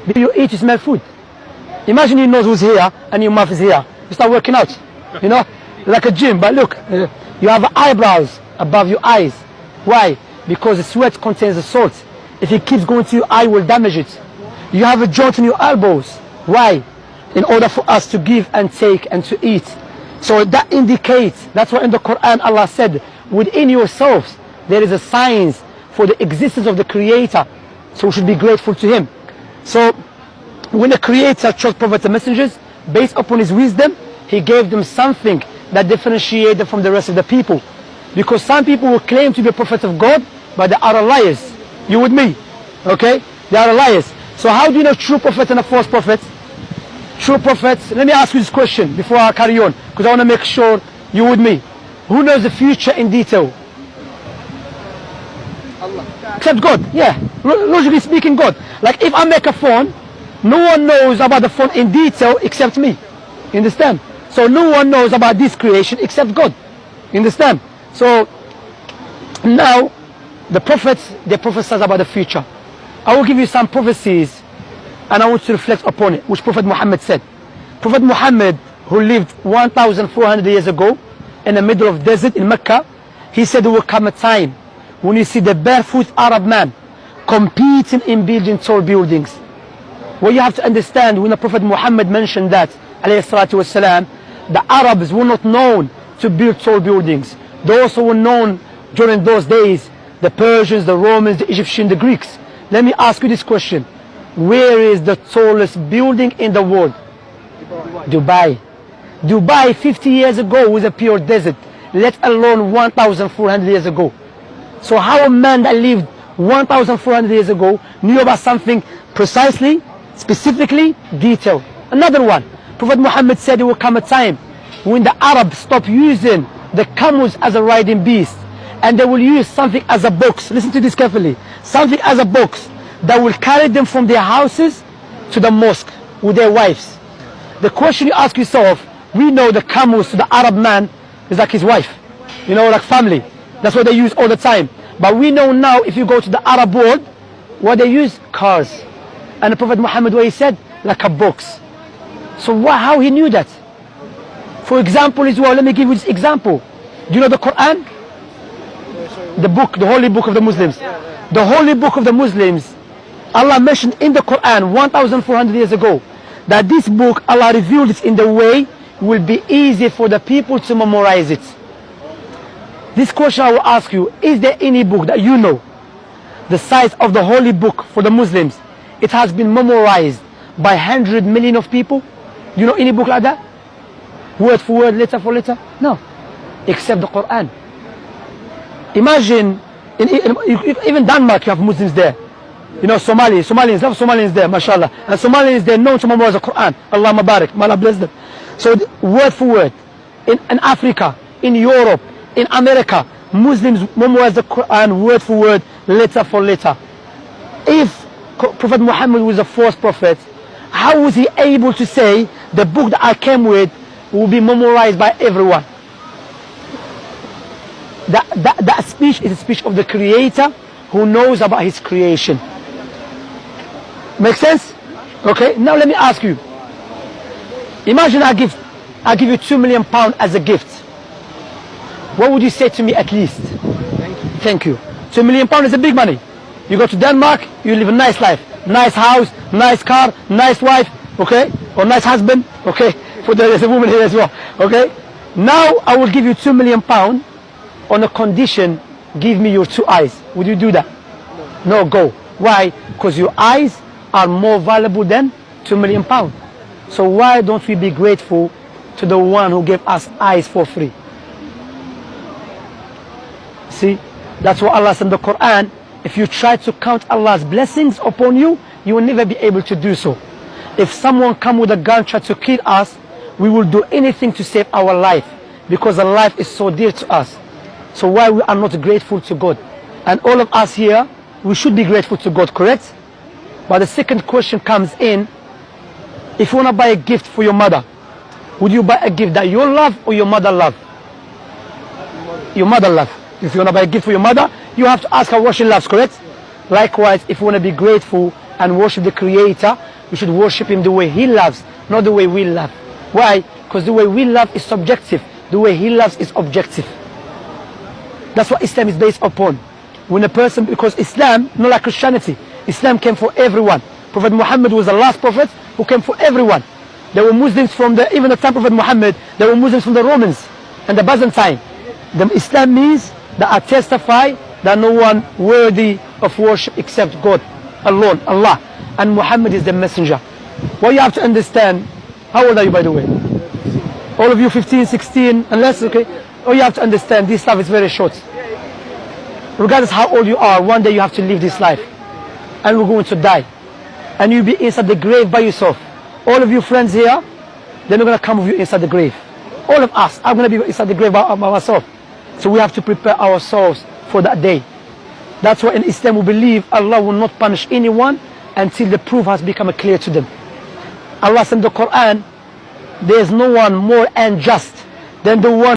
Before you eat, you smell food. Imagine your nose was here and your mouth is here. You start working out, you know, like a gym. But look, you have eyebrows above your eyes. Why? Because the sweat contains the salt. If it keeps going to your eye, it will damage it. You have a joint in your elbows. Why? In order for us to give and take and to eat. So that indicates, that's why in the Quran Allah said, within yourselves there is a science for the existence of the Creator. So we should be grateful to Him. So when the Creator chose prophets and messengers, based upon His wisdom, He gave them something that differentiated them from the rest of the people. Because some people will claim to be a prophet of God, but they are liars. You with me? Okay? They are liars. So how do you know true prophet and a false prophet? True prophets, let me ask you this question before I carry on, because I want to make sure you with me. Who knows the future in detail? Allah. Except God, yeah. Logically speaking, God. Like if I make a phone, no one knows about the phone in detail except me. You understand? So no one knows about this creation except God. You understand? So now the prophets, they prophesy about the future. I will give you some prophecies and I want to reflect upon it, which Prophet Muhammad said. Prophet Muhammad, who lived 1,400 years ago in the middle of desert in Mecca, he said there will come a time when you see the barefoot Arab man competing in building tall buildings. What you have to understand, when the Prophet Muhammad mentioned that, alayhi salatu wasalam, the Arabs were not known to build tall buildings. They also were known during those days, the Persians, the Romans, the Egyptians, the Greeks. Let me ask you this question. Where is the tallest building in the world? Dubai. Dubai 50 years ago was a pure desert, let alone 1,400 years ago. So how a man that lived 1,400 years ago knew about something precisely, specifically, detailed? Another one. Prophet Muhammad said there will come a time when the Arabs stop using the camels as a riding beast, and they will use something as a box. Listen to this carefully. Something as a box that will carry them from their houses to the mosque with their wives. The question you ask yourself, we know the camels to the Arab man is like his wife, you know, like family. That's what they use all the time. But we know now, if you go to the Arab world, what they use? Cars. And the Prophet Muhammad, what he said? Like a box. So how he knew that? For example as well, let me give you this example. Do you know the Quran? The book, the holy book of the Muslims. The holy book of the Muslims, Allah mentioned in the Quran 1,400 years ago that this book, Allah revealed it in the way will be easy for the people to memorize it. This question I will ask you, is there any book that you know, the size of the holy book for the Muslims, it has been memorized by 100 million of people? Do you know any book like that? Word for word, letter for letter? No. Except the Quran. Imagine, even Denmark, you have Muslims there. You know, Somalians love Somalians there, mashallah. And Somalians, they're known to memorize the Quran. Allah Mabarak, may Allah bless them. So word for word, in Africa, in Europe, in America, Muslims memorize the Quran word for word, letter for letter. If Prophet Muhammad was a false prophet, how was he able to say the book that I came with will be memorized by everyone? That speech is a speech of the Creator who knows about His creation. Make sense? Okay, now let me ask you. Imagine I give you £2 million as a gift. What would you say to me at least? Thank you. £2 million is a big money. You go to Denmark, you live a nice life. Nice house, nice car, nice wife, okay? Or nice husband, okay? For there's a woman here as well, okay? Now I will give you £2 million on a condition, give me your 2 eyes. Would you do that? No, go. Why? Because your eyes are more valuable than £2 million. So why don't we be grateful to the one who gave us eyes for free? See, that's what Allah said in the Quran. If you try to count Allah's blessings upon you, you will never be able to do so. If someone come with a gun try to kill us, we will do anything to save our life, because the life is so dear to us. So why we are not grateful to God? And all of us here, we should be grateful to God, correct? But the second question comes in, if you want to buy a gift for your mother, would you buy a gift that you love or your mother love? Your mother love. If you want to buy a gift for your mother, you have to ask her what she loves, correct? Likewise, if you want to be grateful and worship the Creator, We should worship him the way he loves, not the way we love. Why? Because the way we love is subjective. The way he loves is objective. That's what Islam is based upon. When a person, because Islam, not like Christianity, Islam came for everyone. Prophet Muhammad was the last prophet who came for everyone. There were Muslims from even the time of Prophet Muhammad, there were Muslims from the Romans and the Byzantine. Islam means that I testify that no one worthy of worship except God alone, Allah. And Muhammad is the messenger. What you have to understand, how old are you by the way? All of you 15, 16, unless, okay. All you have to understand, this life is very short. Regardless how old you are, one day you have to leave this life. And we're going to die. And you'll be inside the grave by yourself. All of you friends here, they're not going to come with you inside the grave. All of us, I'm going to be inside the grave by myself. So we have to prepare ourselves for that day. That's why in Islam we believe Allah will not punish anyone until the proof has become clear to them. Allah said in the Quran, there is no one more unjust than the one